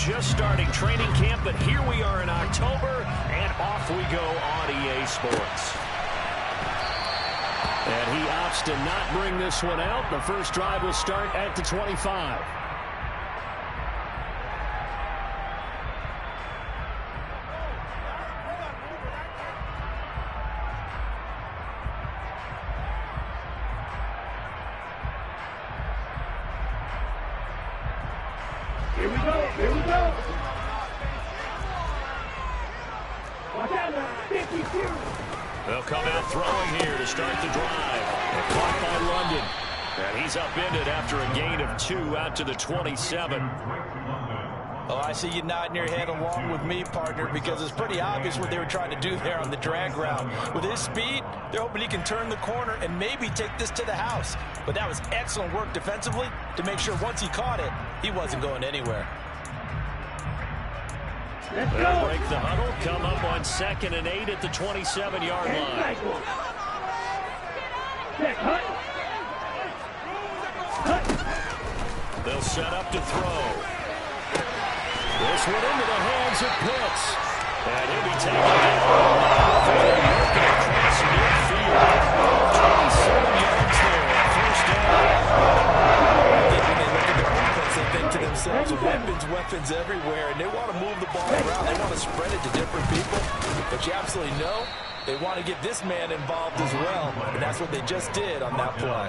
just starting training camp, but here we are in October, and off we go on EA Sports. And he opts to not bring this one out. The first drive will start at the 25. Here we go, here we go. Watch out now, 52. They'll come out throwing here to start the drive. And caught by London. And he's upended after a gain of 2 out to the 27. Oh, I see you nodding your head along with me, partner, because it's pretty obvious what they were trying to do there on the drag route. With his speed, they're hoping he can turn the corner and maybe take this to the house. But that was excellent work defensively to make sure once he caught it, he wasn't going anywhere. They'll break the huddle, come up on 2nd and 8 at the 27-yard line. They'll set up to throw. This one into the hands of Pitts. And he'll be taken down. Across midfield. 27 yards there. First down. I think when they look at their offense, they think to themselves, weapons everywhere, and they want to move the ball around. They want to spread it to different people. But you absolutely know they want to get this man involved as well, and that's what they just did on that play.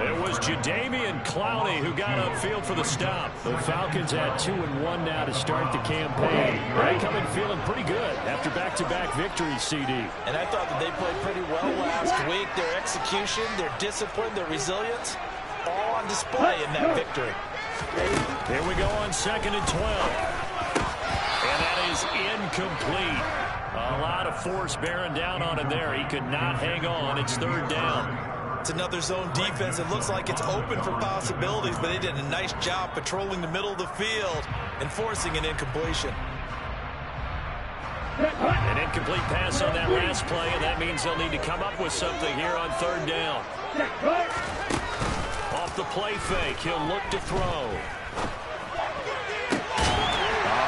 It was Jadeveon Clowney who got upfield for the stop. The Falcons at 2-1 now to start the campaign. They come in feeling pretty good after back-to-back victories, CD. And I thought that they played pretty well last week. Their execution, their discipline, their resilience, all on display in that victory. Here we go on 2nd and 12. And that is incomplete. A lot of force bearing down on him there. He could not hang on. It's 3rd down. It's another zone defense. It looks like it's open for possibilities, but they did a nice job patrolling the middle of the field and forcing an incompletion. An incomplete pass on that last play, and that means they'll need to come up with something here on 3rd down. Off the play fake, he'll look to throw.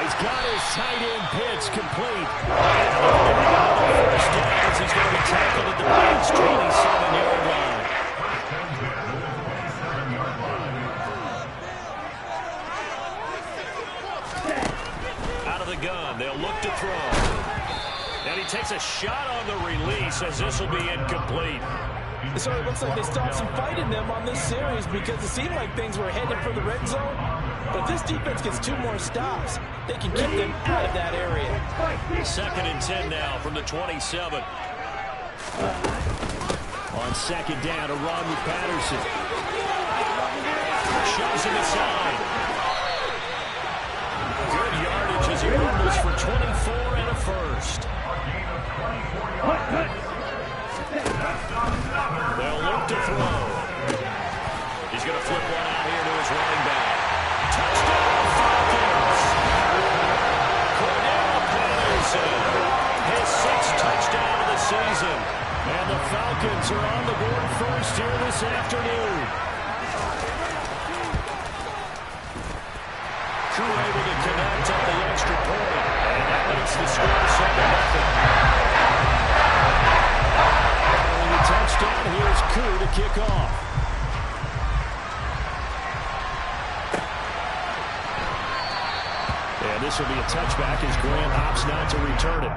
He's got his tight end Pitts complete. First down as he's going to be tackled at the Browns' 27-yard line. Out of the gun, they'll look to throw. And he takes a shot on the release as this will be incomplete. So it looks like they stopped some fight in them on this series because it seemed like things were headed for the red zone. But if this defense gets 2 more stops, they can keep them out of that area. 2nd and 10 now from the 27. On 2nd down to run with Patterson. Shows him aside. Good yardage as he rumbles for 24 and a first. They'll look to throw. He's going to flip one out here to his running back. Touchdown, Falcons! Cordell Patterson, his 6th touchdown of the season. And the Falcons are on the board first here this afternoon. Crew able to connect on the extra point. And that makes the score 7-0. Touchdown. Here's Koo to kick off. And this will be a touchback as Grant opts not to return it.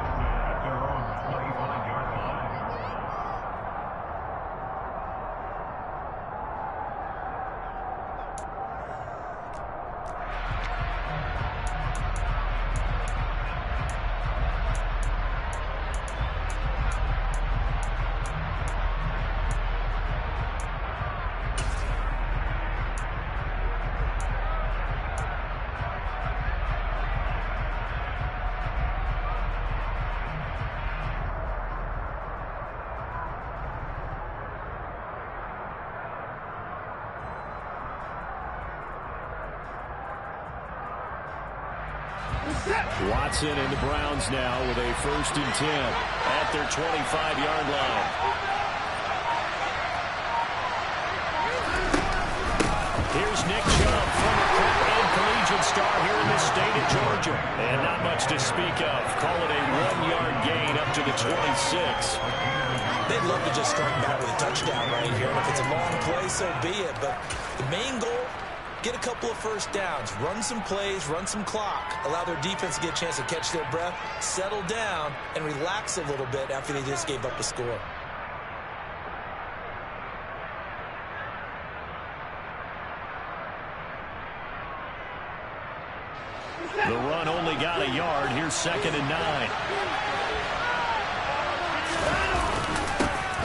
Watson and the Browns now with a 1st and 10 at their 25-yard line. Here's Nick Chubb, former prep and collegiate star here in the state of Georgia. And not much to speak of. Call it a 1-yard gain up to the 26. They'd love to just strike back with a touchdown right here. And if it's a long play, so be it. But the main goal, get a couple of first downs, run some plays, run some clock, allow their defense to get a chance to catch their breath, settle down, and relax a little bit after they just gave up a score. The run only got a yard. Here's 2nd and 9.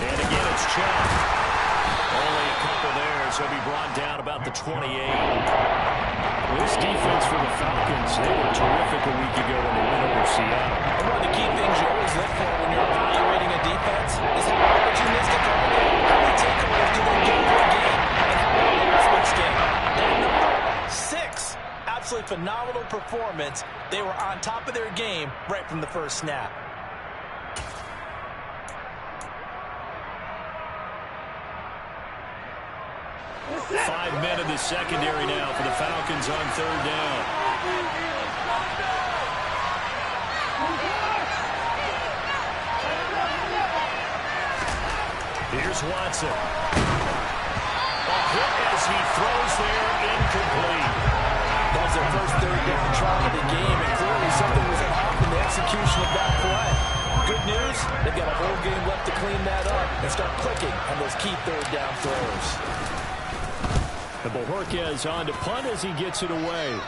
And again, it's Chubb. Only a couple there, so he'll be brought down about the 28. This defense for the Falcons, they were terrific a week ago in the win over Seattle. And one of the key things you always look for when you're evaluating a defense is how opportunistic are they? How many takeaways do they get per game? And how many switch game? That number, 6. Absolutely phenomenal performance. They were on top of their game right from the first snap. Five men in the secondary now for the Falcons on 3rd down. Here's Watson. A hit as he throws there, incomplete. That was their first 3rd down try of the game, and clearly something was off in the execution of that play. Good news, they've got a whole game left to clean that up and start clicking on those key 3rd down throws. The Bojorquez on to punt as he gets it away.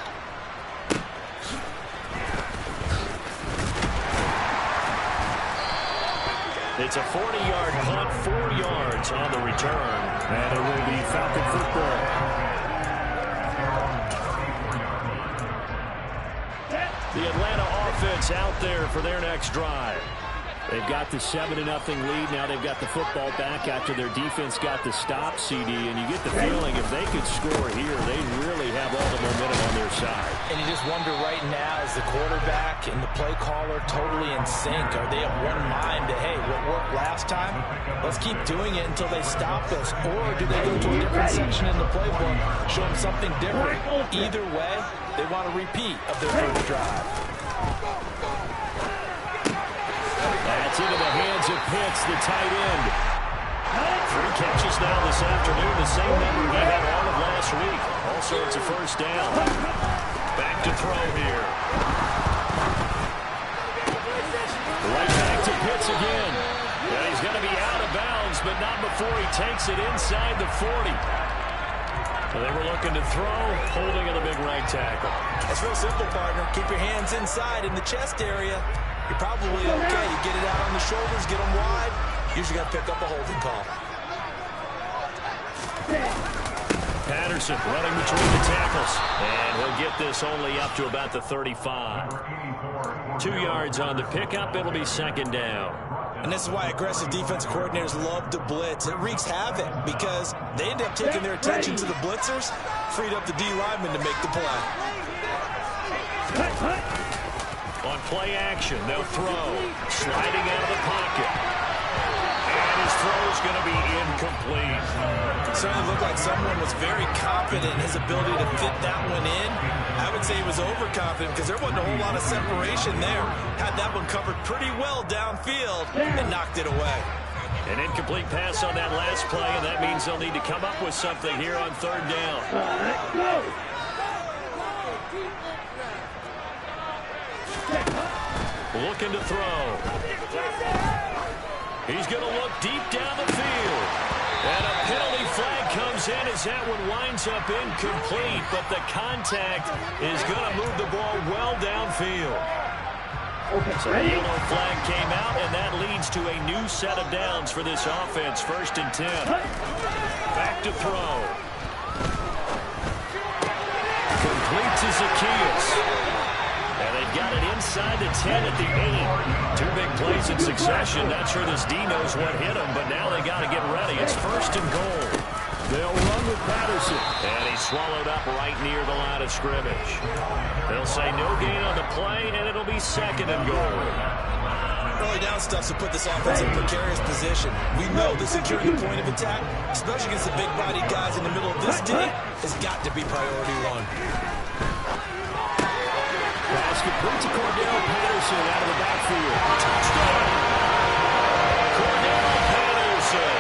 It's a 40-yard punt, 4 yards on the return. And it will be Falcon football. The Atlanta offense out there for their next drive. They've got the 7-0 lead. Now they've got the football back after their defense got the stop, CD. And you get the feeling if they could score here, they really have all the momentum on their side. And you just wonder right now, is the quarterback and the play caller totally in sync? Are they of one mind to, hey, what worked last time? Let's keep doing it until they stop us. Or do they go to a different section in the playbook, show them something different? Either way, they want a repeat of their first drive. That's into the hands of Pitts, the tight end. 3 catches now this afternoon, the same number he had all of last week. Also, it's a first down. Back to throw here. Right back to Pitts again. Yeah, he's going to be out of bounds, but not before he takes it inside the 40. So they were looking to throw, holding of the big right tackle. It's real simple, partner. Keep your hands inside in the chest area. You're probably okay. You get it out on the shoulders, get them wide. Usually got to pick up a holding call. Patterson running between the tackles. And he'll get this only up to about the 35. 2 yards on the pickup. It'll be 2nd down. And this is why aggressive defensive coordinators love to blitz. It wreaks havoc because they end up taking their attention to the blitzers, freed up the D lineman to make the play. On play action, they'll throw. Sliding out of the pocket. And his throw is going to be incomplete. It certainly looked like someone was very confident in his ability to fit that one in. I would say he was overconfident because there wasn't a whole lot of separation there. Had that one covered pretty well downfield and knocked it away. An incomplete pass on that last play, and that means they'll need to come up with something here on 3rd down. Looking to throw. He's going to look deep down the field. And a penalty flag comes in as that one winds up incomplete, but the contact is going to move the ball well downfield. So the yellow flag came out, and that leads to a new set of downs for this offense. 1st and 10. Back to throw. Complete to Zacchaeus. And they've got it inside the 10 at the 8. 2 big plays in succession. Not sure this D knows what hit him, but now they got to get ready. It's 1st and goal. They'll run with Patterson. And he's swallowed up right near the line of scrimmage. They'll say no gain on the play, and it'll be 2nd and goal. Early down stuff to put this offense in a precarious position. We know that securing the point of attack, especially against the big-bodied guys in the middle of this D, has got to be priority 1. complete to Cordell Patterson out of the backfield. Touchdown! Cordell Patterson.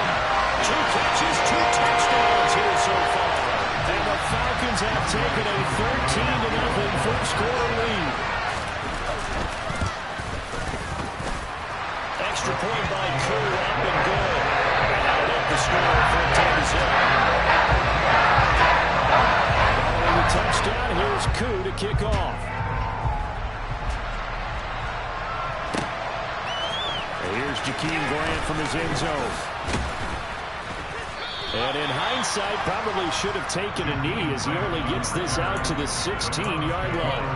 2 catches, 2 touchdowns here so far. And the Falcons have taken a 13-0 first-quarter lead. Extra point by Koo, up and good. And out at the score, 14-0. Following the touchdown, here's Koo to kick off. And here's Jakeem Grant from his end zone. And in hindsight, probably should have taken a knee as he only gets this out to the 16-yard line.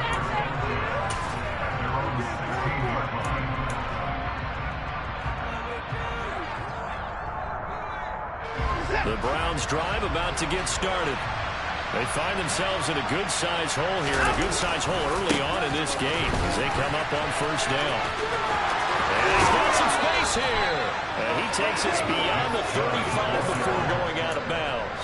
The Browns drive about to get started. They find themselves in a good-sized hole here, and a good-sized hole early on in this game as they come up on first down. And he's got some space here. And he takes us beyond the 35 before going out of bounds.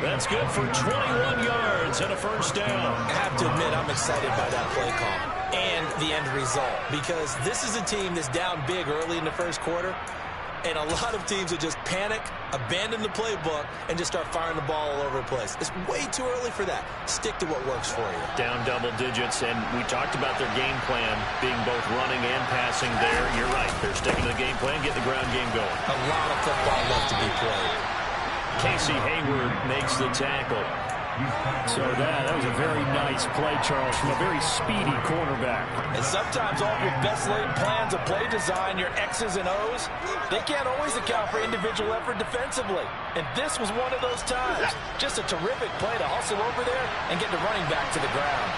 That's good for 21 yards and a first down. I have to admit, I'm excited by that play call and the end result, because this is a team that's down big early in the first quarter. And a lot of teams will just panic, abandon the playbook, and just start firing the ball all over the place. It's way too early for that. Stick to what works for you. Down double digits, and we talked about their game plan being both running and passing there. You're right. They're sticking to the game plan, getting the ground game going. A lot of football left to be played. Casey Hayward makes the tackle. So that was a very nice play, Charles, from a very speedy cornerback. And sometimes all your best laid plans of play design, your X's and O's, they can't always account for individual effort defensively. And this was one of those times. Just a terrific play to hustle over there and get the running back to the ground.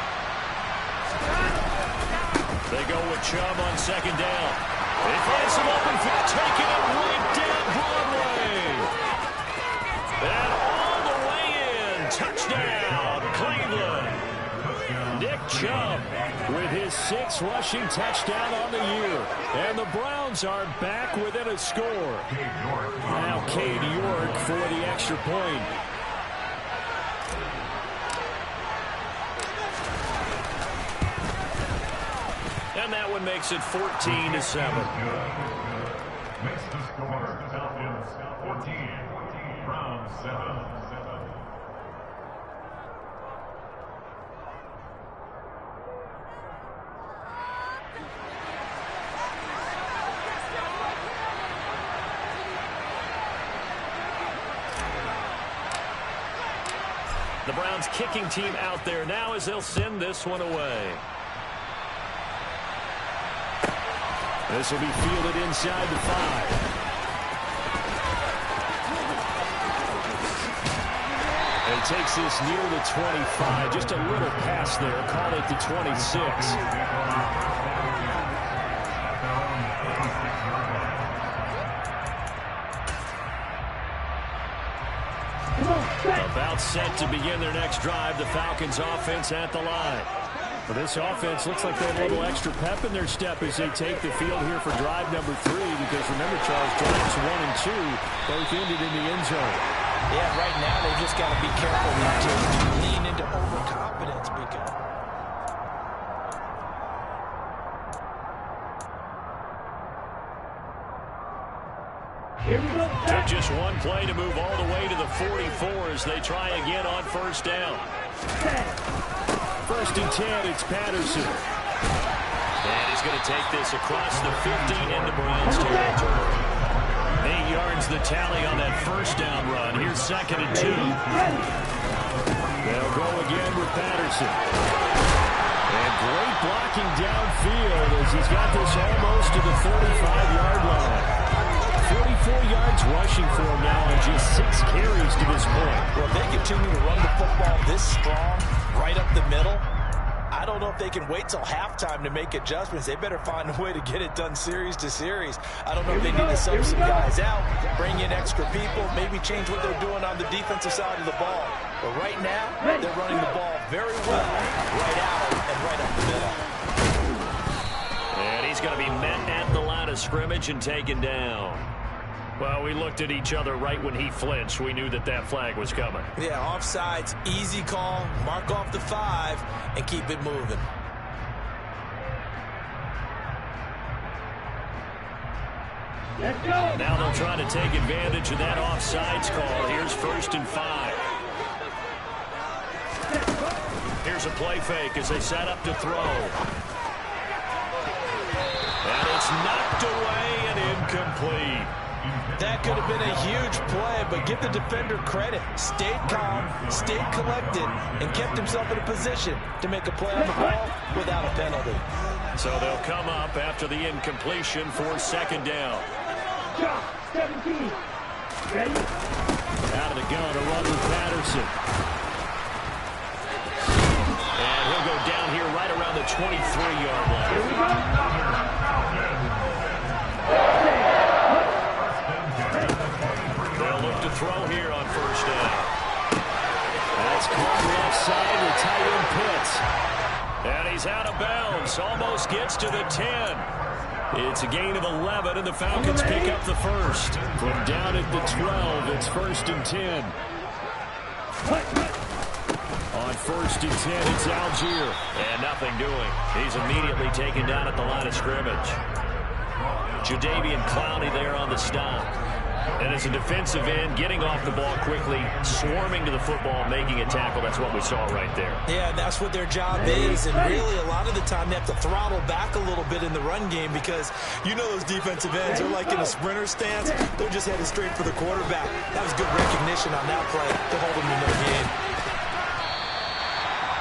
They go with Chubb on second down. They find some open field, taking it right down Broadway. And all the way in. Touchdown, Cleveland. Nick Chubb with his 6th rushing touchdown on the year. And the Browns are back within a score. Now Cade York for the extra point. And that one makes it 14-7. Makes the score, Falcons 14, Browns 7. The Browns kicking team out there now as they'll send this one away. This will be fielded inside the 5. And he takes this near the 25. Just a little pass there. Call it the 26. About set to begin their next drive. The Falcons offense at the line. Well, this offense looks like they have a little extra pep in their step as they take the field here for drive number 3. Because remember, Charles, drives 1 and 2 both ended in the end zone. Yeah, right now they just got to be careful not to lean into overconfidence because... Took just one play to move all the way to the 44 as they try again on first down. First and 10, it's Patterson. And he's going to take this across the 50 into Browns territory. 8 yards the tally on that first down run. Here's second and 2. They'll go again with Patterson. And great blocking downfield as he's got this almost to the 35-yard line. 44 yards rushing for him now on just 6 carries to this point. Well, if they continue to run the football this strong, right up the middle, I don't know if they can wait till halftime to make adjustments. They better find a way to get it done series to series. I don't know if they need to sub some guys out, bring in extra people, maybe change what they're doing on the defensive side of the ball. But right now, they're running the ball very well, right out and right up the middle. And he's going to be met at the line of scrimmage and taken down. Well, we looked at each other right when he flinched. We knew that that flag was coming. Yeah, offsides, easy call, mark off the 5, and keep it moving. Let's go. Now they'll try to take advantage of that offsides call. Here's 1st and 5. Here's a play fake as they set up to throw. And it's knocked away and incomplete. That could have been a huge play, but give the defender credit. Stayed calm, stayed collected, and kept himself in a position to make a play on the ball without a penalty. So they'll come up after the incompletion for 2nd down. Drop. 17. Ready? Out of the gun to run with Patterson. And he'll go down here right around the 23-yard line. Here we go. They'll look to throw here on 1st down. That's caught left side with tight end Pitts. And he's out of bounds. Almost gets to the 10. It's a gain of 11, and the Falcons pick up the 1st. From down at the 12, it's 1st and 10. On 1st and 10, it's Algier. And nothing doing. He's immediately taken down at the line of scrimmage. Jadeveon Clowney there on the stop. And as a defensive end, getting off the ball quickly, swarming to the football, making a tackle. That's what we saw right there. Yeah, that's what their job is. And really, a lot of the time, they have to throttle back a little bit in the run game because you know those defensive ends are like in a sprinter stance. They're just headed straight for the quarterback. That was good recognition on that play to hold them in their game.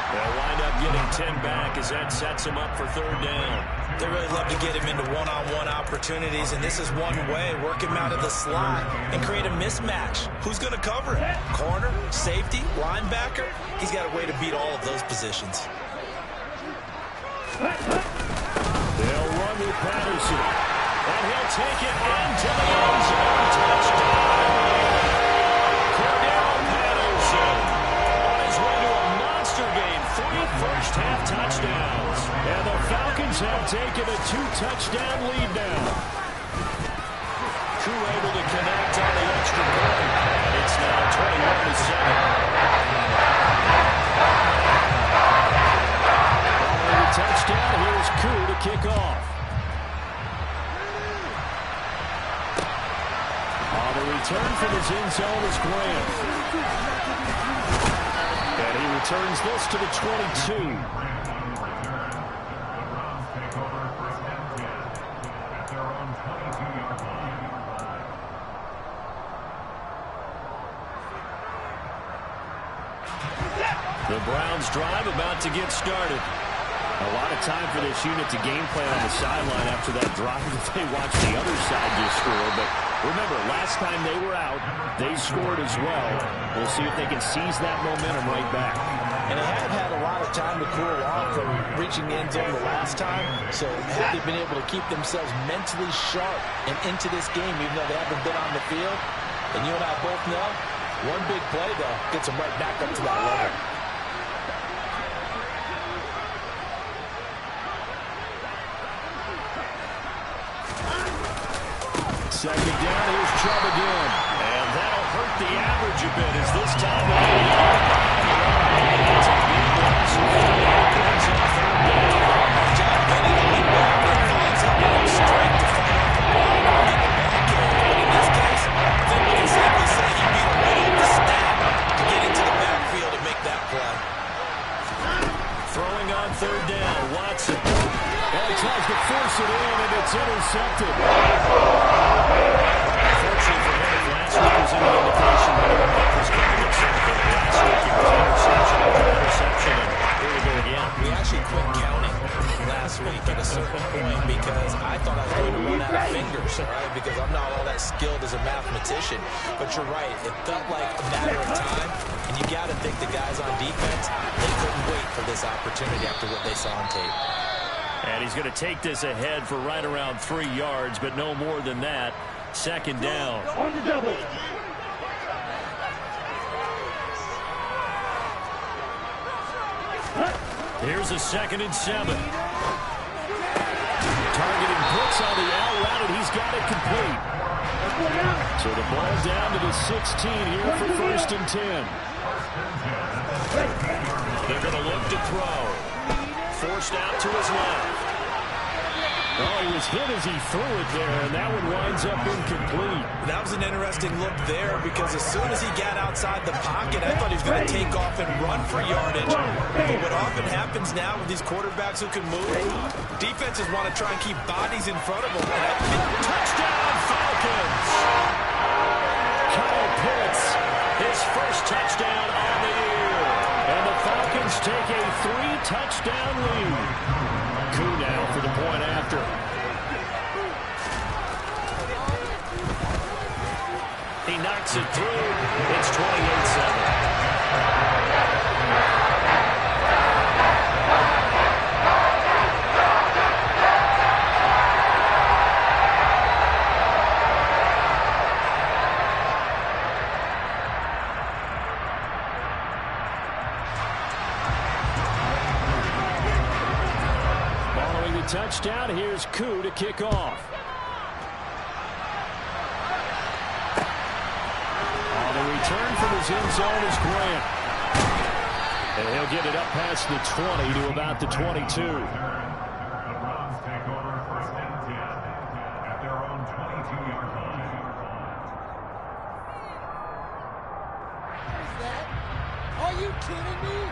They'll wind up getting 10 back as that sets them up for 3rd down. They really love to get him into one-on-one opportunities, and this is one way. Work him out of the slot and create a mismatch. Who's going to cover him? Corner, safety, linebacker? He's got a way to beat all of those positions. They'll run with Patterson. And he'll take it into the end zone. Touchdown. Cordell Patterson on his way to a monster game. 3 first-half touchdowns. And the Falcons have taken a 2-touchdown lead now. Crew able to connect on the extra point. It's now 21-7. Following the touchdown, here's Crew to kick off. On the return from his end zone is Grant. And he returns this to the 22. The Browns drive about to get started. A lot of time for this unit to game plan on the sideline after that drive that they watched the other side just score. But remember, last time they were out, they scored as well. We'll see if they can seize that momentum right back. And they have had a lot of time to cool off from reaching the end zone the last time. So have they been able to keep themselves mentally sharp and into this game, even though they haven't been on the field? And you and I both know, one big play, though, gets them right back up to that level. 2nd down, here's Chubb again. And that'll hurt the average a bit as this time it's a big loss of 4 points on 3rd down. John Benny only back and finds out no strength to fight off the ball and get the ball carried. But in this case, I think we can safely say he beat a little of the snap to get into the backfield and make that play. Throwing on 3rd down, Watson. And he tries to force it in, and it's intercepted. Unfortunately for him, last week was an indication that he was coming at some point. Last week he was interception after interception, and here we go again. We actually quit counting last week at a certain point because I thought I was going to run out of fingers, right? Because I'm not all that skilled as a mathematician. But you're right. It felt like a matter of time, and you got to think the guys on defense, they couldn't wait for this opportunity after what they saw on tape. And he's going to take this ahead for right around 3 yards, but no more than that. 2nd down. On the double. Here's a 2nd and 7. Targeting Brooks on the out route, and he's got it complete. So the ball down to the 16 here for 1st and 10. They're going to look to throw. Forced out to his left. Oh, he was hit as he threw it there, and that one winds up incomplete. That was an interesting look there because as soon as he got outside the pocket, I thought he was going to take off and run for yardage. But what often happens now with these quarterbacks who can move, defenses want to try and keep bodies in front of them. Touchdown, Falcons! Kyle Pitts, his first touchdown on the year. And the Falcons take a 3-touchdown lead. Koo now for the point after. He knocks it through. It's 28-7. Touchdown. Here's Koo to kick off. On the return from his end zone is Grant. And he'll get it up past the 20 to about the 22. The Browns take over first and 10 at their own 22-yard line. Is that? Are you kidding me?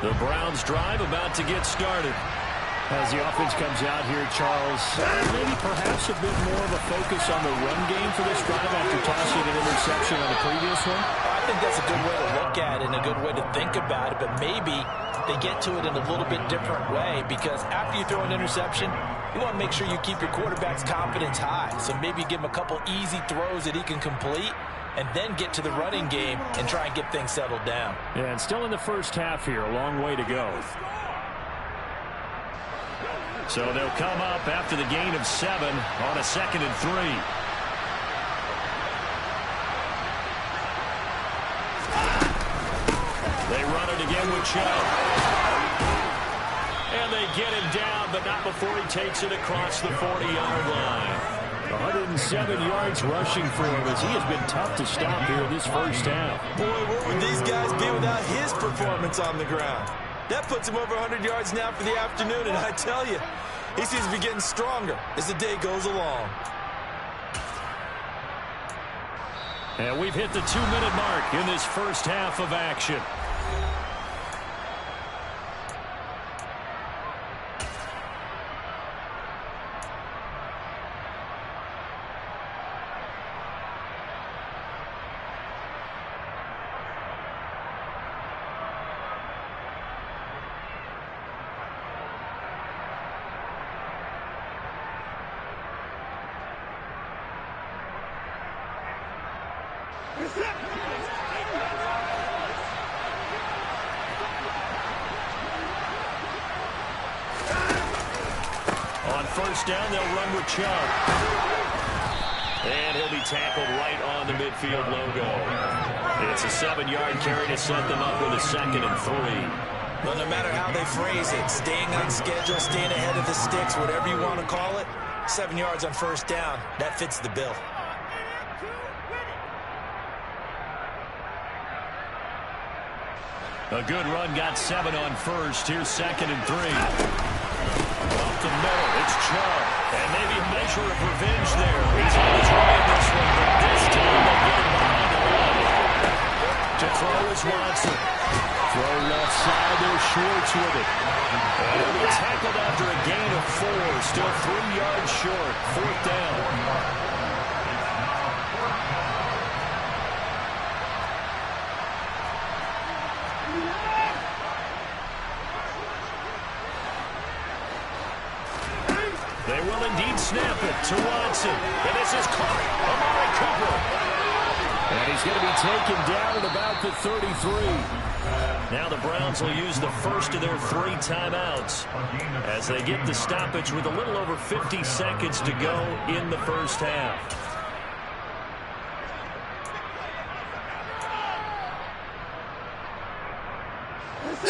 The Browns drive about to get started. As the offense comes out here, Charles, maybe perhaps a bit more of a focus on the run game for this drive after tossing an interception on the previous one? I think that's a good way to look at it and a good way to think about it, but maybe they get to it in a little bit different way because after you throw an interception, you want to make sure you keep your quarterback's confidence high. So maybe give him a couple easy throws that he can complete and then get to the running game and try and get things settled down. Yeah, and still in the first half here, a long way to go. So they'll come up after the gain of 7 on a 2nd and 3. They run it again with Chubb. And they get him down, but not before he takes it across the 40-yard line. 107 yards rushing for him as he has been tough to stop here in this first half. Boy, where would these guys be without his performance on the ground? That puts him over 100 yards now for the afternoon, and I tell you, he seems to be getting stronger as the day goes along. And we've hit the 2-minute mark in this first half of action. On first down, they'll run with Chubb. And he'll be tackled right on the midfield logo. It's a 7-yard carry to set them up with a 2nd and 3. Well, no matter how they phrase it, staying on schedule, staying ahead of the sticks, whatever you want to call it, 7 yards on first down, that fits the bill. A good run got 7 on first. Here's 2nd and 3. Up the middle, it's Chubb. And maybe a measure of revenge there. He's on his way in this one, but this time they get him behind the line. To throw is Watson. Throw left side, there's Schwartz with it. And he'll be tackled after a gain of 4. Still 3 yards short. 4th down. They will indeed snap it to Watson. And this is caught. Amari Cooper. And he's going to be taken down at about the 33. Now the Browns will use the first of their 3 timeouts as they get the stoppage with a little over 50 seconds to go in the first half.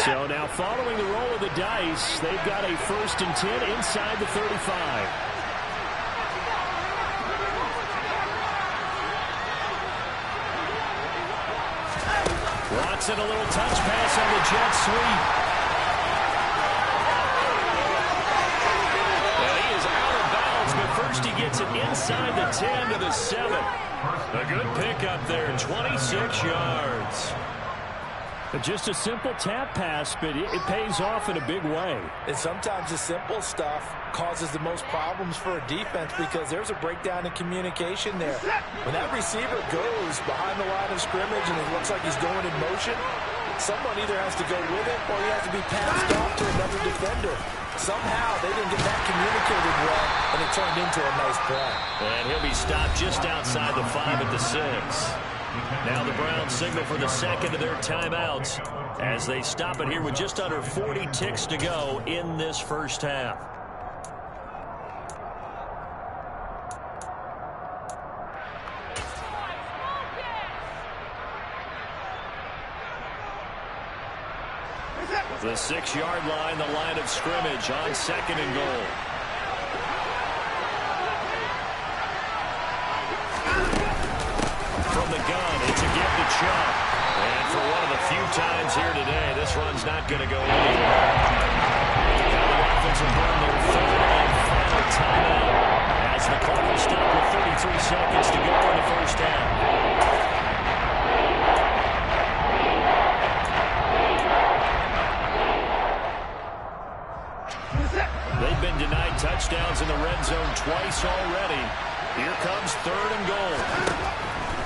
So now following the roll of the dice, they've got a 1st and 10 inside the 35. Watson, a little touch pass on the jet sweep. And he is out of bounds, but first he gets it inside the 10 to the 7. A good pickup there, 26 yards. Just a simple tap pass, but it pays off in a big way. And sometimes the simple stuff causes the most problems for a defense because there's a breakdown in communication there. When that receiver goes behind the line of scrimmage and it looks like he's going in motion, someone either has to go with it or he has to be passed off to another defender. Somehow they didn't get that communicated well, and it turned into a nice play. And he'll be stopped just outside the 5 at the 6. Now the Browns signal for the second of their timeouts as they stop it here with just under 40 ticks to go in this first half. The 6-yard line, the line of scrimmage on 2nd and goal. From the gun, it's a give to Chubb. And for one of the few times here today, this run's not going to go anywhere. Now the offensive burn their 3rd and final timeout as the clock will stop with 33 seconds to go in the first half. They've been denied touchdowns in the red zone twice already. Here comes 3rd and goal.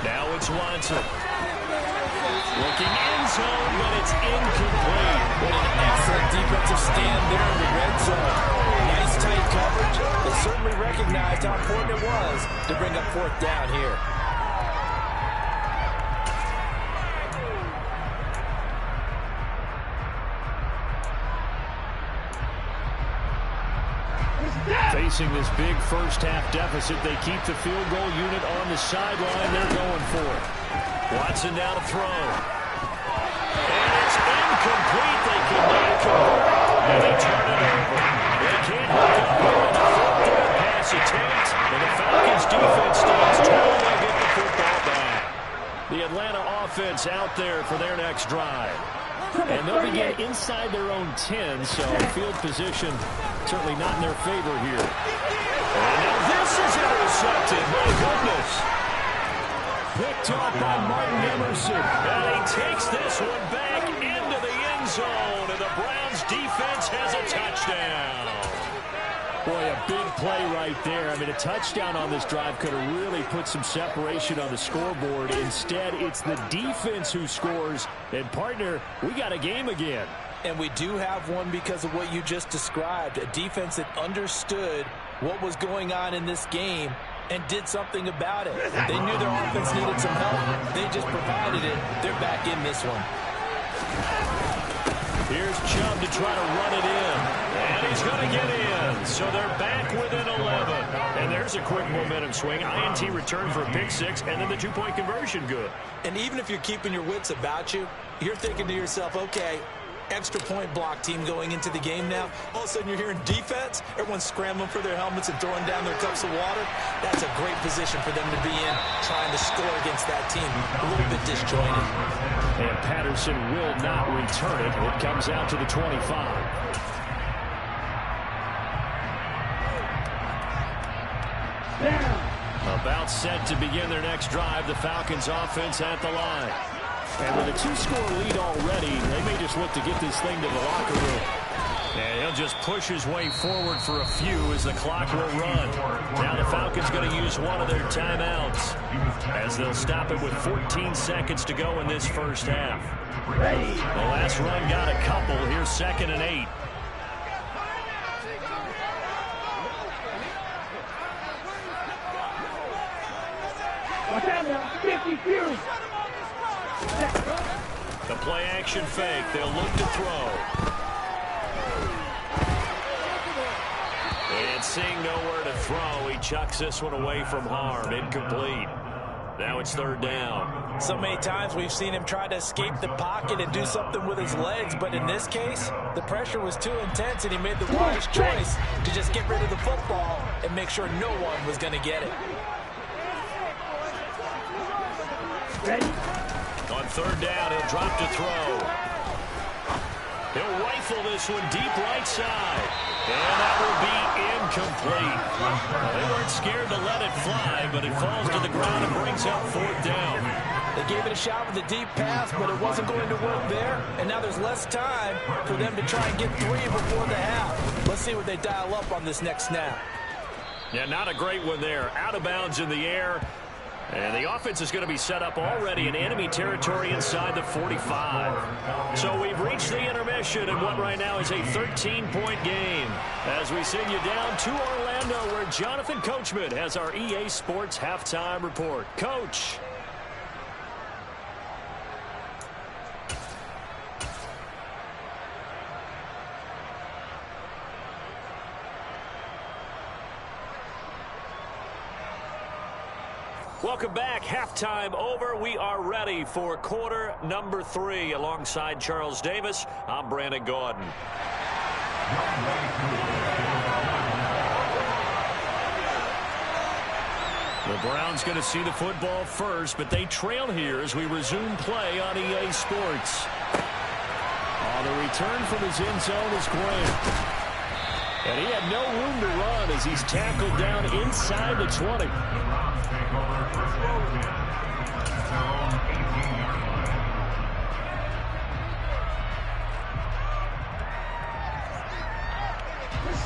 Now it's Watson. Looking end zone, but it's incomplete. What an excellent defensive stand there in the red zone. Nice tight coverage. They certainly recognized how important it was to bring up 4th down here. Facing this big first-half deficit, they keep the field goal unit on the sideline. They're going for it. Watson down to throw. And it's incomplete. They cannot convert. And they turn it over. They can't hook up here on the 4th down pass attempt. And the Falcons defense stands tall to get the football back. The Atlanta offense out there for their next drive. And they'll begin inside their own 10, so field position certainly not in their favor here. And now this is intercepted. My goodness. Picked up by Martin Emerson. And he takes this one back into the end zone, and the Browns defense has a touchdown. Boy, a big play right there. I mean, a touchdown on this drive could have really put some separation on the scoreboard. Instead, it's the defense who scores. And, partner, we got a game again. And we do have one because of what you just described, a defense that understood what was going on in this game and did something about it. They knew their offense needed some help. They just provided it. They're back in this one. Here's Chubb to try to run it in. And he's going to get in. So they're back within 11. And there's a quick momentum swing. INT return for a pick 6, and then the 2-point conversion good. And even if you're keeping your wits about you, you're thinking to yourself, okay, extra point block team going into the game now. All of a sudden you're hearing defense. Everyone's scrambling for their helmets and throwing down their cups of water. That's a great position for them to be in, trying to score against that team. A little bit disjointed. And Patterson will not return it. It comes out to the 25. About set to begin their next drive. The Falcons offense at the line. And with a 2-score lead already, they may just look to get this thing to the locker room. And he'll just push his way forward for a few as the clock will run. Now the Falcons going to use one of their timeouts as they'll stop it with 14 seconds to go in this first half. The last run got a couple. Here's 2nd and 8. Watch out now, 50 Fury. The play action fake. They'll look to throw. And seeing nowhere to throw, he chucks this one away from harm. Incomplete. Now it's 3rd down. So many times we've seen him try to escape the pocket and do something with his legs, but in this case, the pressure was too intense and he made the wise choice to just get rid of the football and make sure no one was going to get it. Ready? On third down, he'll drop to throw. He'll rifle this one deep right side. And that will be incomplete. Well, they weren't scared to let it fly, but it falls to the ground and brings up fourth down. They gave it a shot with a deep pass, but it wasn't going to work there. And now there's less time for them to try and get 3 before the half. Let's see what they dial up on this next snap. Yeah, not a great one there. Out of bounds in the air. And the offense is going to be set up already in enemy territory inside the 45. So we've reached the intermission in what right now is a 13-point game. As we send you down to Orlando, where Jonathan Coachman has our EA Sports halftime report. Coach. Welcome back. Halftime over. We are ready for quarter number 3. Alongside Charles Davis, I'm Brandon Gordon. The Browns going to see the football first, but they trail here as we resume play on EA Sports. The return from his end zone is Grant. And he had no room to run as he's tackled down inside the 20.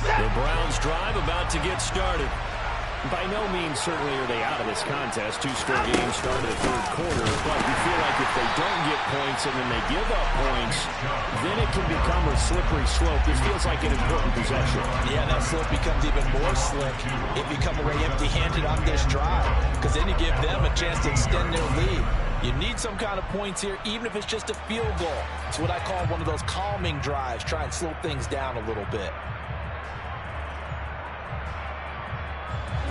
The Browns drive about to get started. By no means certainly are they out of this contest. 2-score game started the third quarter, but you feel like if they don't get points and then they give up points, then it can become a slippery slope. This feels like an important possession. Yeah, that slope becomes even more slick if you come away empty-handed on this drive, because then you give them a chance to extend their lead. You need some kind of points here, even if it's just a field goal. It's what I call one of those calming drives, try and slow things down a little bit.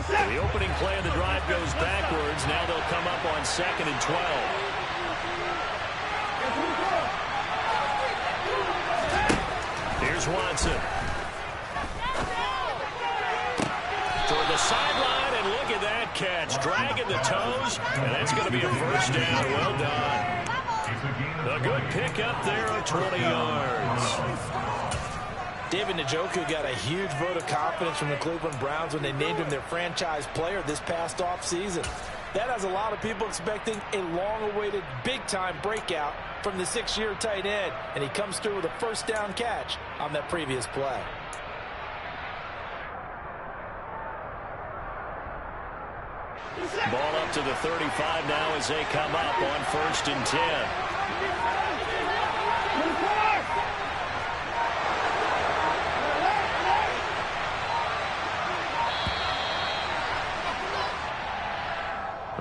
The opening play of the drive goes backwards. Now they'll come up on 2nd and 12. Here's Watson. Toward the sideline, and look at that catch. Dragging the toes, and that's going to be a first down. Well done. A good pickup there of 20 yards. David Njoku got a huge vote of confidence from the Cleveland Browns when they named him their franchise player this past offseason. That has a lot of people expecting a long-awaited, big-time breakout from the 6-year tight end, and he comes through with a first down catch on that previous play. Ball up to the 35 now as they come up on 1st and 10.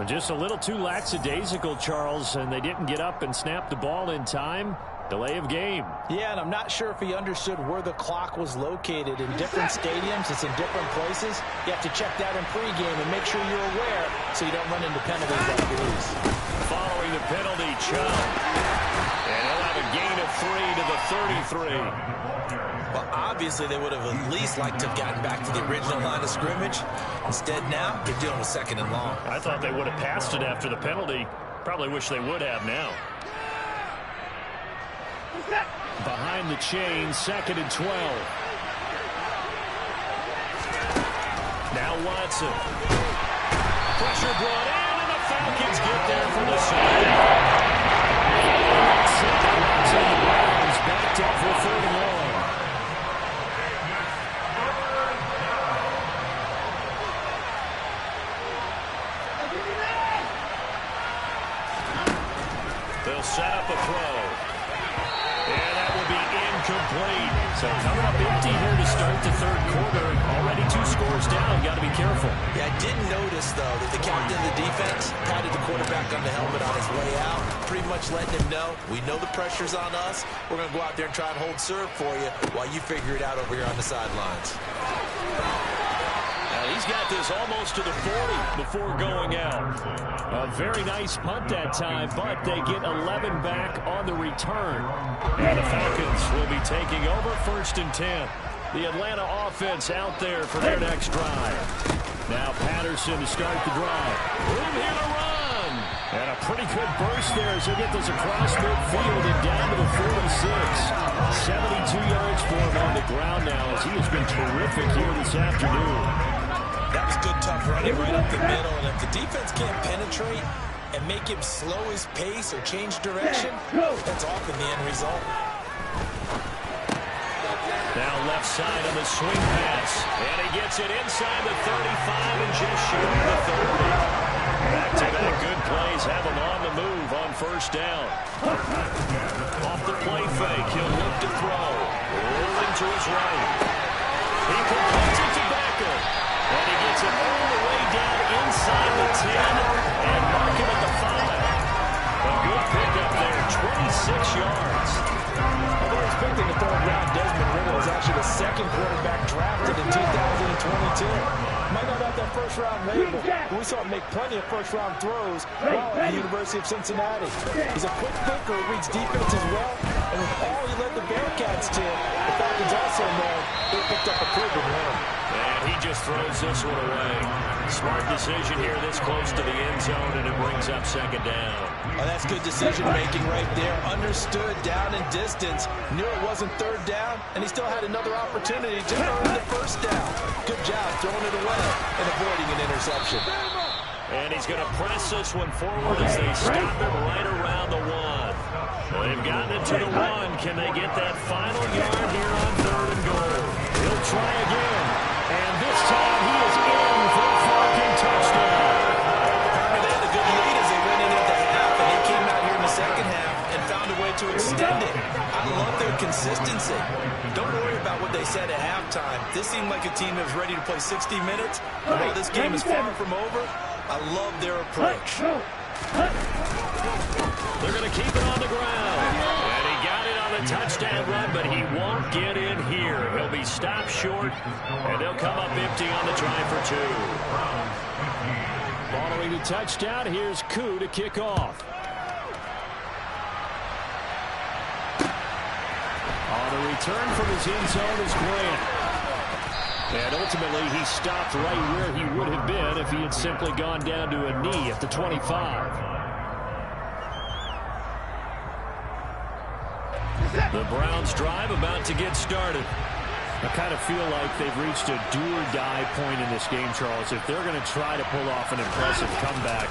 Just a little too lackadaisical, Charles, and they didn't get up and snap the ball in time. Delay of game. Yeah, and I'm not sure if he understood where the clock was located. In different stadiums, it's in different places. You have to check that in pregame and make sure you're aware so you don't run into penalties like these. Following the penalty, Chubb. And he'll have a gain of 3 to the 33. Well, obviously, they would have at least liked to have gotten back to the original line of scrimmage. Instead, now, they're dealing with 2nd and long. I thought they would have passed it after the penalty. Probably wish they would have now. Behind the chain, 2nd and 12. Now Watson. Pressure brought in, and the Falcons get there for the side. Watson, the Browns backed up for 3rd and long. They'll set up a throw. And that will be incomplete. So coming up empty here to start the 3rd quarter. Already 2 scores down. Got to be careful. Yeah, I did notice, though, that the captain of the defense patted the quarterback on the helmet on his way out, pretty much letting him know, we know the pressure's on us. We're going to go out there and try and hold serve for you while you figure it out over here on the sidelines. He's got this almost to the 40 before going out. A very nice punt that time, but they get 11 back on the return. And the Falcons will be taking over 1st and 10. The Atlanta offense out there for their next drive. Now Patterson to start the drive. Room here to run. And a pretty good burst there as he gets this across midfield and down to the 46. 72 yards for him on the ground now as he has been terrific here this afternoon. That was good, tough running right up the middle. And if the defense can't penetrate and make him slow his pace or change direction, that's often the end result. Now left side on the swing pass. And he gets it inside the 35 and just short of the 30. Back-to-back good plays have him on the move on 1st down. Off the play fake, he'll look to throw. Rolling to his right. He completes it to Becker. And he gets it all the way down inside the 10 and mark him at the 5. A good pickup there, 26 yards. Although expecting a third-round, Desmond Ritter was actually the 2nd quarterback drafted in 2022. Might not have that first-round label, but we saw him make plenty of first-round throws while at the University of Cincinnati. He's a quick thinker, reads defense as well, and with all he led the Bearcats to, the Falcons also know they picked up a proven win. And he just throws this one away. Smart decision here this close to the end zone, and it brings up 2nd down. Oh, that's good decision-making right there. Understood down and distance. Knew it wasn't 3rd down, and he still had another opportunity to earn the 1st down. Good job throwing it away and avoiding an interception. And he's going to press this one forward as they stop him right around the 1. Well, they've gotten it to the 1. Can they get that final yard here on 3rd and goal? He'll try again. And this time he is in for a Falcon touchdown. They had a good lead as they went into the half, and they came out here in the 2nd half and found a way to extend it. I love their consistency. Don't worry about what they said at halftime. This seemed like a team that was ready to play 60 minutes. And while this game is far from over, I love their approach. They're going to keep it on the ground. And he got it on the touchdown run, but he won't get in here. He'll be stopped short, and they'll come up empty on the try for 2. Following the touchdown, here's Koo to kick off. On the return from his end zone is Grant. And ultimately, he stopped right where he would have been if he had simply gone down to a knee at the 25. The Browns drive about to get started. I kind of feel like they've reached a do-or-die point in this game, Charles. If they're going to try to pull off an impressive comeback,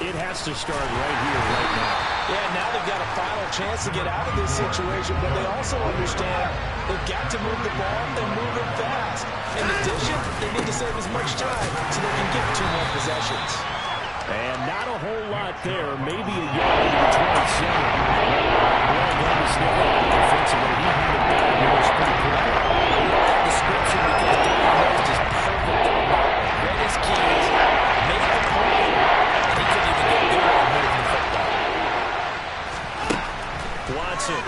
it has to start right here, right now. Yeah, now they've got a final chance to get out of this situation, but they also understand they've got to move the ball and move it fast. In addition, they need to save as much time so they can get 2 more possessions. And not a whole lot there. Maybe a yard to the 27. Well done to snap it out defensively. He had it down. He was pretty quick. Description because Darren is just perfect. Read his keys, make the play, and he couldn't even get good at moving the football. Watson.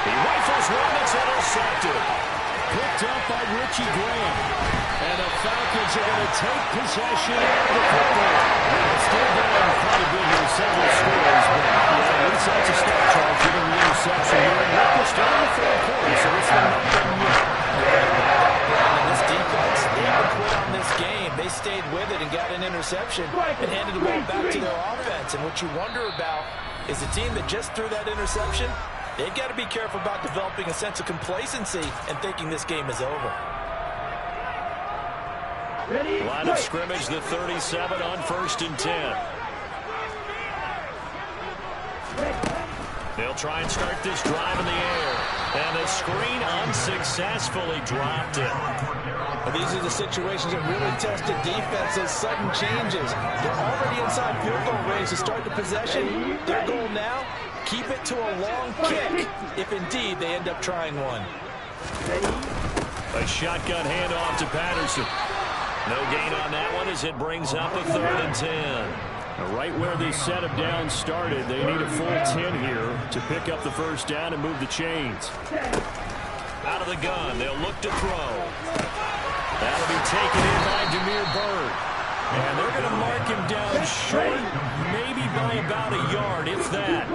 He rifles one. It's intercepted. Picked up by Richie Graham. And the Falcons are going to take possession of the football. Still down quite a bit here, several scores, but at least that's a start, Charles, giving the interception here. And we're still in the 4th quarter, so it's not done yet. And this defense, they didn't quit on this game. They stayed with it and got an interception and handed the ball back to their offense. And what you wonder about is the team that just threw that interception, they've got to be careful about developing a sense of complacency and thinking this game is over. Line of scrimmage, the 37 on 1st and 10. They'll try and start this drive in the air. And the screen unsuccessfully dropped it. Well, these are the situations that really test a defense, those sudden changes. They're already inside field goal range to start the possession. Their goal now, keep it to a long kick, if indeed they end up trying one. A shotgun handoff to Patterson. No gain on that one as it brings up a 3rd and 10. Right where this set of downs started, they need a full 10 here to pick up the 1st down and move the chains. Out of the gun, they'll look to throw. That'll be taken in by Demir Bird. And they're going to mark him down short, maybe by about a yard, if that.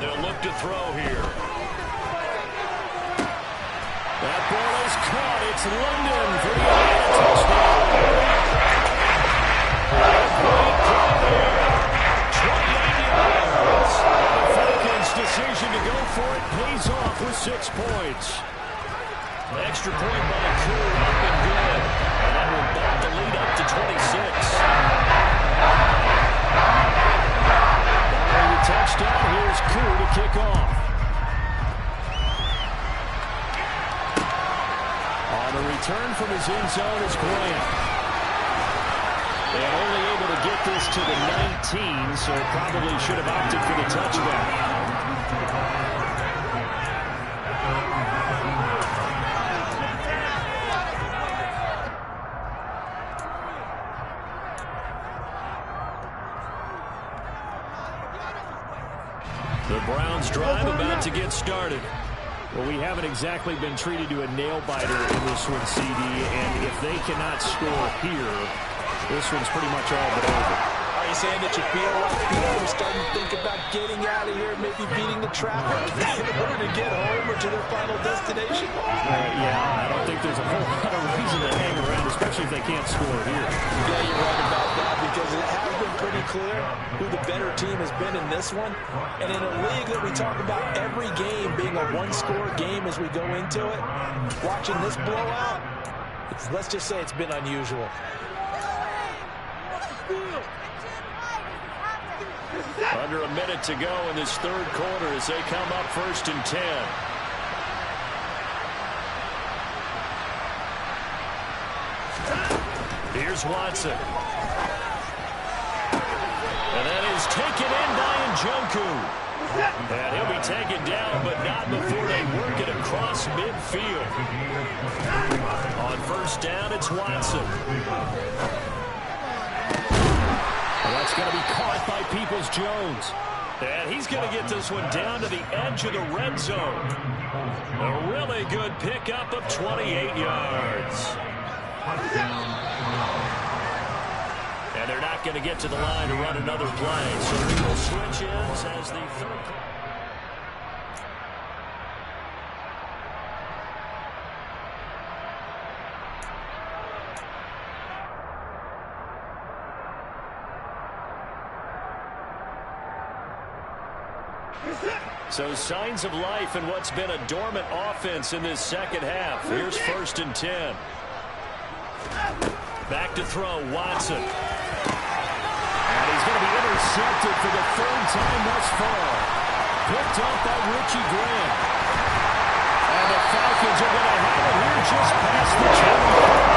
They'll look to throw here. That ball is caught. It's London for the touchdown. Great play there. 28 yards. The Falcons' decision to go for it pays off with 6 points. Extra point by Koo, up and good. And that will bump the lead up to 26. Following the touchdown, here's Koo to kick off. On the return from his end zone is Grant. And only able to get this to the 19, so probably should have opted for the touchdown. The Browns drive about to get started. Well, we haven't exactly been treated to a nail-biter in this one, CD, and if they cannot score here, this one's pretty much all but over. Are you saying that you feel like people are starting to think about getting out of here, maybe beating the traffic in order to get home or to their final destination? Yeah, I don't think there's a whole lot of reason to hang around, especially if they can't score here. Yeah, you're right about that, because it has been pretty clear who the better team has been in this one. And in a league that we talk about every game being a one-score game as we go into it, watching this blowout, let's just say it's been unusual. Under a minute to go in this third quarter as they come up 1st and 10. Here's Watson. And that is taken in by Njoku. And he'll be taken down, but not before they work it across midfield. On 1st down, it's Watson. And that's going to be caught by Peoples-Jones. And he's going to get this one down to the edge of the red zone. A really good pickup of 28 yards. And they're not going to get to the line to run another play. So we will switch ends as the third. So signs of life in what's been a dormant offense in this second half. Here's 1st and 10. Back to throw, Watson. And he's going to be intercepted for the 3rd time thus far. Picked up by Richie Grant. And the Falcons are going to have it here just past the 20.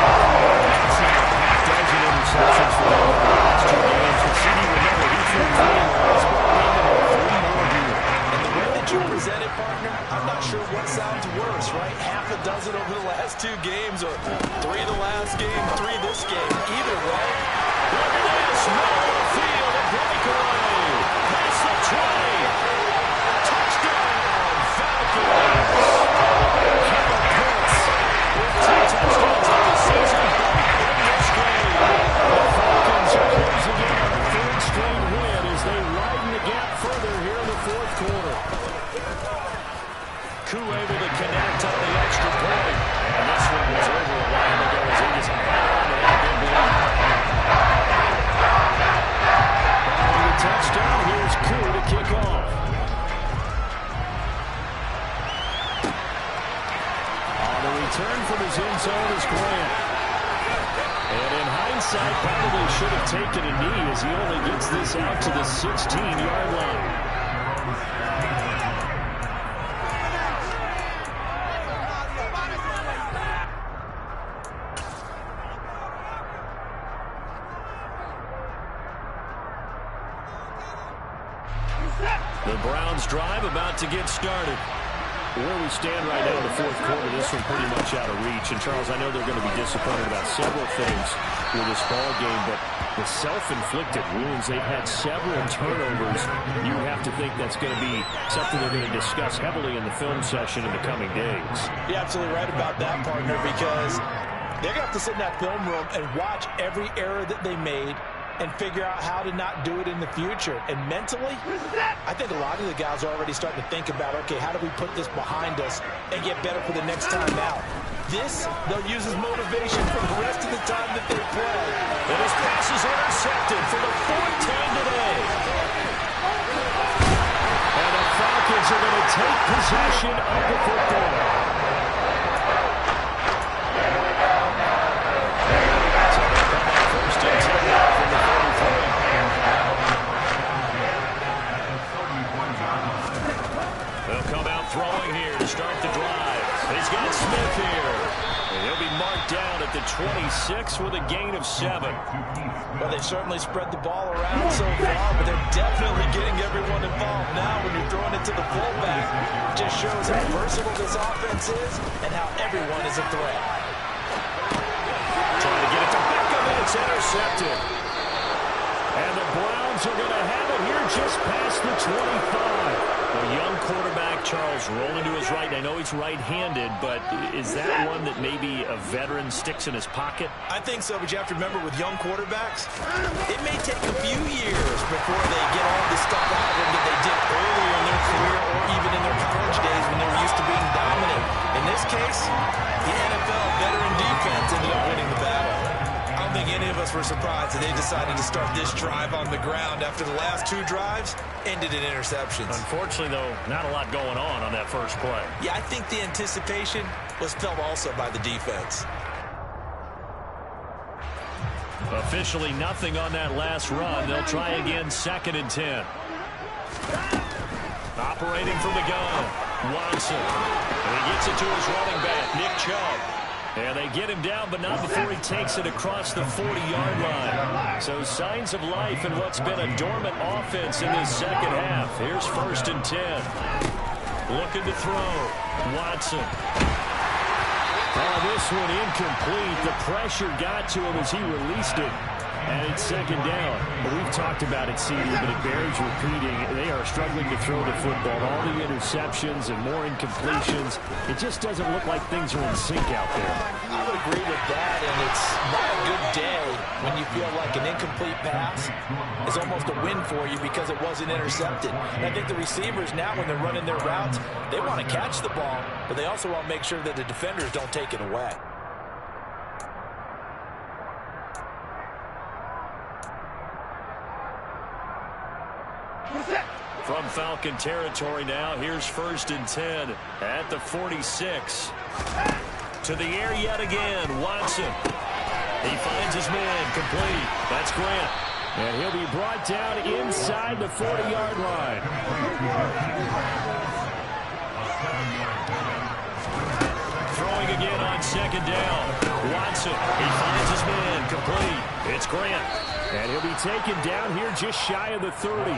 That's a half-dozen interceptions for the last 2 games. And CD, remember, he threw 3 last week. 3 more here. And the way that you present it, partner, I'm not sure what sounds worse, right? Half a dozen over the last 2 games, or 3 the last game, 3 this game. Either way. Look at this. Middle of the field, a breakaway. Past the 20. Touchdown, Falcons. Kevin Pitts with 2 touchdowns on the season in this game. The Falcons are closing in on a 3rd straight win as they widen the gap further here in the 4th quarter. Koo able to connect on the extra point. And this one was over a while ago as he just hung on to that big lead. Following the touchdown, here's Koo to kick off. On the return from his end zone is Grant. And in hindsight, probably should have taken a knee as he only gets this out to the 16-yard line. The Browns drive about to get started. Where we stand right now in the 4th quarter, this one pretty much out of reach. And, Charles, I know they're going to be disappointed about several things with this ball game, but The self-inflicted wounds, they've had several turnovers. You would have to think that's going to be something they're going to discuss heavily in the film session in the coming days. You're absolutely right about that, partner, because they're going to have to sit in that film room and watch every error that they made and figure out how to not do it in the future. And mentally, I think a lot of the guys are already starting to think about, okay, how do we put this behind us and get better for the next time out? This, they'll use as motivation for the rest of the time that they play. And his pass is intercepted for the fourth time today. And the Falcons are going to take possession of the football. They'll come out throwing here to start the drive. He's got Smith here. And he'll be marked down at the 26 with a gain of 7. Well, they've certainly spread the ball around so far, but they're definitely getting everyone involved now when you're throwing it to the fullback. It just shows how versatile this offense is and how everyone is a threat. Trying to get it to Beckham, and it's intercepted. And the Browns are going to have it here just past the 25. The young quarterback, Charles, rolling to his right. I know he's right-handed, but is that one that maybe a veteran sticks in his pocket? I think so, but you have to remember with young quarterbacks, it may take a few years before they get all the stuff out of them that they did earlier in their career or even in their college days when they were used to being dominant. In this case, the NFL veteran defense ended up winning the battle. I don't think any of us were surprised that they decided to start this drive on the ground after the last 2 drives ended in interceptions. Unfortunately, though, not a lot going on that first play. Yeah, I think the anticipation was felt also by the defense. Officially nothing on that last run. They'll try again, 2nd and 10. Operating from the gun, Watson. And he gets it to his running back, Nick Chubb. And they get him down, but not before he takes it across the 40-yard line. So signs of life in what's been a dormant offense in this second half. Here's 1st and 10. Looking to throw. Watson. Oh, this one incomplete. The pressure got to him as he released it. And it's 2nd down. Well, we've talked about it, CD, but it bears repeating. They are struggling to throw the football. All the interceptions and more incompletions. It just doesn't look like things are in sync out there. I would agree with that, and it's not a good day when you feel like an incomplete pass is almost a win for you because it wasn't intercepted. And I think the receivers now, when they're running their routes, they want to catch the ball, but they also want to make sure that the defenders don't take it away. From Falcon territory now, here's 1st and 10 at the 46. To the air yet again, Watson. He finds his man, complete. That's Grant. And he'll be brought down inside the 40-yard line. Throwing again on 2nd down. Watson, he finds his man, complete. It's Grant. And he'll be taken down here just shy of the 30.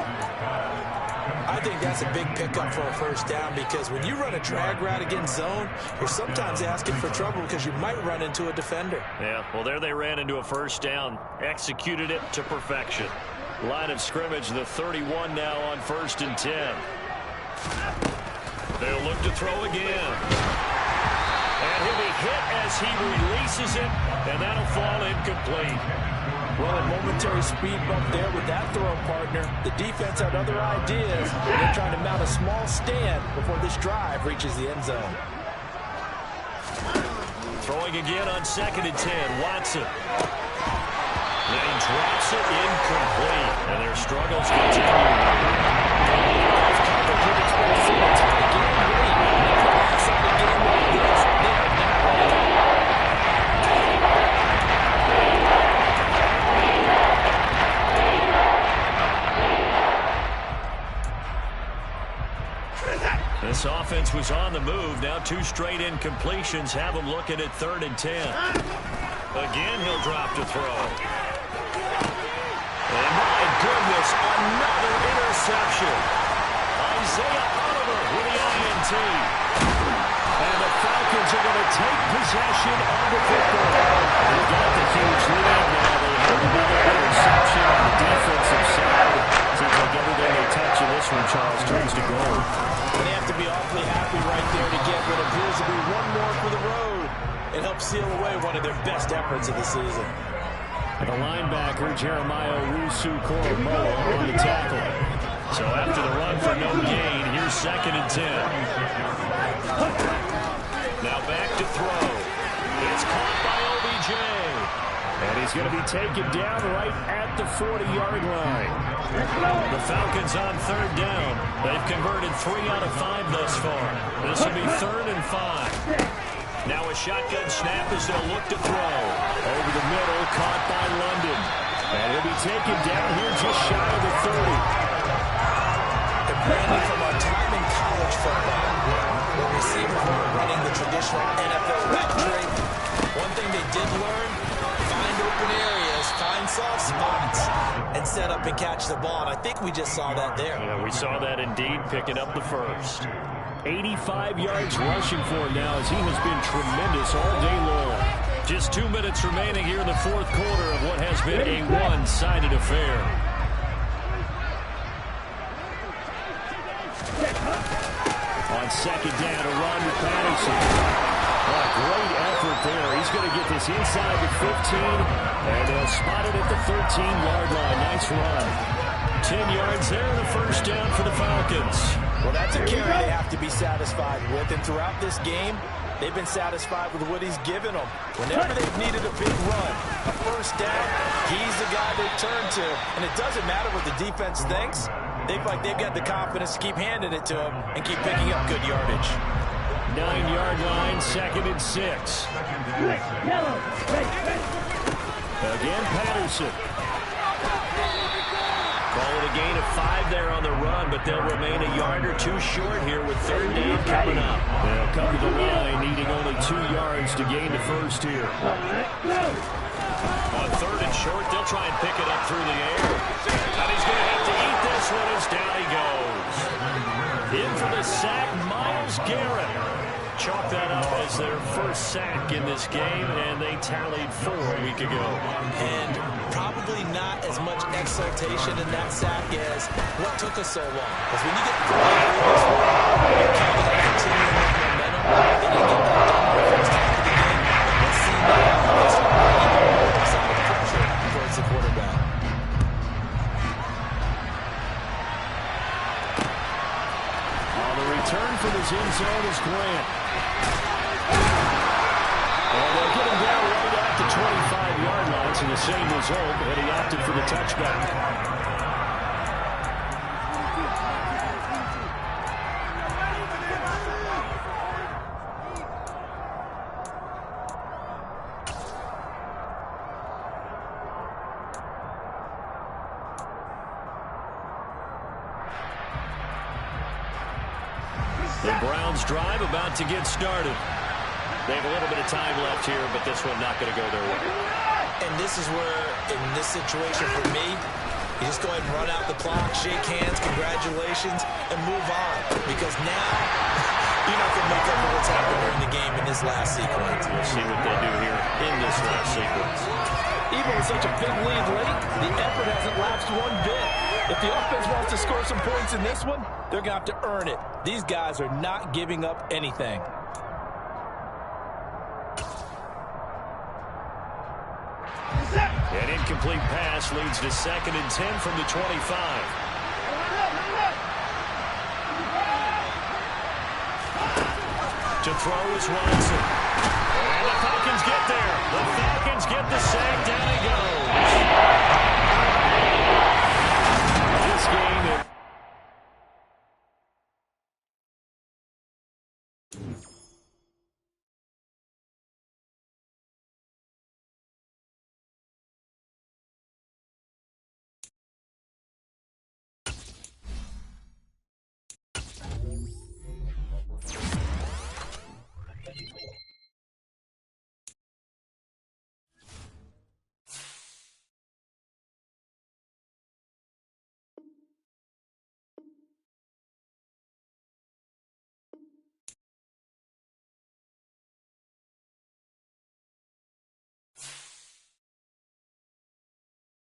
I think that's a big pickup for a 1st down because when you run a drag route against zone, you're sometimes asking for trouble because you might run into a defender. Yeah, well, there they ran into a 1st down, executed it to perfection. Line of scrimmage, the 31 now on 1st and 10. They'll look to throw again. And he'll be hit as he releases it, and that'll fall incomplete. Well, a momentary speed bump there with that throw, partner. The defense had other ideas. They're trying to mount a small stand before this drive reaches the end zone. Throwing again on 2nd and 10, Watson. And he drops it incomplete, and their struggles continue. This offense was on the move. Now 2 straight incompletions have him looking at 3rd and 10. Again, he'll drop to throw. And my goodness, another interception. Isaiah Oliver with the INT. And the Falcons are going to take possession of the football. They got the huge lead now. They have another interception. interception on the defensive side. Seems like everything they touch in this one, Charles, turns to gold. They have to be awfully happy right there to get what appears to be one more for the road. It helps seal away one of their best efforts of the season. And the linebacker, Jeremiah Owusu-Koramoah, on the tackle. So after the run for no gain, here's 2nd and 10. Now back to throw. It's caught by OBJ. And he's going to be taken down right at the 40-yard line. The Falcons on 3rd down. They've converted 3 out of 5 thus far. This will be 3rd and 5. Now a shotgun snap as they'll look to throw. Over the middle, caught by London. And he'll be taken down here just shy of the 30. And Brandon, from our time in college football, where receivers weren't running the traditional NFL route tree, one thing they did learn, find open areas, find soft spots, and set up and catch the ball. And I think we just saw that there. Yeah, we saw that indeed, picking up the first. 85 yards rushing for him now as he has been tremendous all day long. Just 2 minutes remaining here in the 4th quarter of what has been a one-sided affair. On 2nd down, a run with Patterson. Oh, great effort there. He's going to get this inside the 15, and they'll spot it at the 13-yard line. Nice run. 10 yards there, and a 1st down for the Falcons. Well, that's a carry they have to be satisfied with, and throughout this game, they've been satisfied with what he's given them. Whenever they've needed a big run, a 1st down, he's the guy they turn to. And it doesn't matter what the defense thinks. They feel like they've got the confidence to keep handing it to him and keep picking up good yardage. 9-yard line, 2nd and 6. Again, Patterson. Call it a gain of 5 there on the run, but they'll remain a yard or 2 short here with 3rd down coming up. They'll cover the line, needing only 2 yards to gain the first here. On 3rd and short, they'll try and pick it up through the air. And he's going to have to eat this one as down he goes. In for the sack, Myles Garrett. Chalk that up as their first sack in this game, and they tallied 4 a week ago. And probably not as much exultation in that sack as what took us so long. Because when you get 3 yards, you kind of continue with momentum, then you get that done the first half of the game. Let's see now how they start putting some of the pressure towards the quarterback. The return from his end zone is Grant. And they'll get him down right at the 25-yard line, so the same result, but he opted for the touchback. The Browns drive about to get started. They have a little bit of time left here, but this one not going to go their way. And this is where, in this situation for me, you just go ahead and run out the clock, shake hands, congratulations, and move on. Because now, you're not going to make up for what's happened during the game in this last sequence. We'll see what they do here in this last sequence. Even with such a big lead late, the effort hasn't lapsed one bit. If the offense wants to score some points in this one, they're going to have to earn it. These guys are not giving up anything. An incomplete pass leads to 2nd and 10 from the 25. To throw is Watson. And the Falcons get there. The Falcons get the sack. Down he goes.